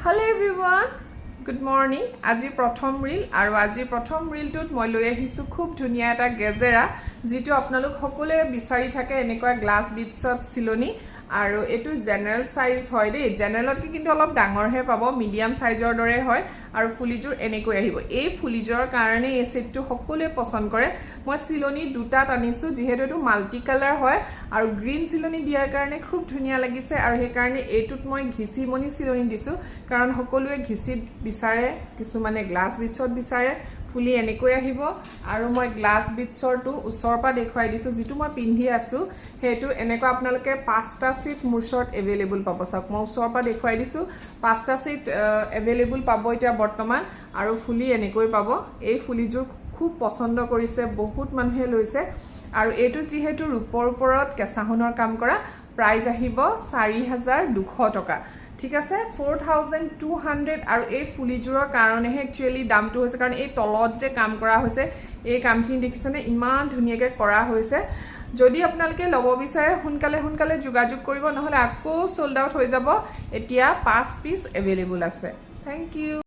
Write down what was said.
Hello everyone, good morning. আজি প্ৰথম reel আৰু আজি প্ৰথম ৰীলটোত মই লৈ আহিছো খুব ধুনিয়া এটা গেজেৰা যেটো আপোনালোক সকলোৱে বিচাৰি থাকে এনেকুৱা গ্লাছ বিটছত চিলনি আৰু এটো জেনাৰেল সাইজ হয় দেই জেনাৰেলত কিন্তু অলপ ডাঙৰহে পাব মিডিয়াম সাইজৰ দৰে হয় আৰু ফুলিজোৰ এনেকৈ আহিব এই ফুলিজোৰৰ কাৰণে এই সেটটো সকলোৱে পছন্দ কৰে মই চিলনি দুটা আনিছো যেহেতু এটো মাল্টি কালাৰ হয় আৰু গ্ৰীন চিলনি দিয়াৰ কাৰণে খুব ধুনিয়া লাগিছে আৰু সেই কাৰণে এটোত মই ঘিচি মনি চিলনি দিছো কাৰণ সকলোৱে ঘিচিত বিচাৰে কিছু মানে গ্লাছ বিটছত বিচাৰে ফুলি এনেকৈ আহিব আৰু মই গ্লাছ বিটছৰটো ওচৰৰ পৰা দেখুৱাই দিছো যেটো মই পিন্ধি আছো হেতু এনেকৈ আপোনালোকে পাঁচটা সিট মুৰছত अवेलेबल পাব চাওক মই ওচৰৰ পৰা দেখুৱাই দিছো পাঁচটা সিট अवेलेबल পাব এতিয়া বৰ্তমান আৰু ফুলি এনেকৈ পাব এই ফুলিজোৰ খুব পছন্দ কৰিছে বহুত মানুহে লৈছে আৰু এটো যেহেতু ৰূপৰ ওপৰত কেঁচাহুনৰ কাম কৰা প্ৰাইস আহিব 4200 টকা ঠিক আছে 4200 আৰু এই ফুলিজোৰৰ কাৰণে একচুয়ালি দামটো হৈছে কাৰণ এই তলত যে কাম কৰা হৈছে এই কামখিনি দেখিছেনে ইমান ধুনিয়াকে কৰা হৈছে যদি আপোনালোকে লব বিচাৰে সোনকালে যোগাযোগ কৰিব নহলে আকৌ সোল্ড আউট হৈ যাব এতিয়া 5 পিস अवेलेबल আছে থ্যাংক ইউ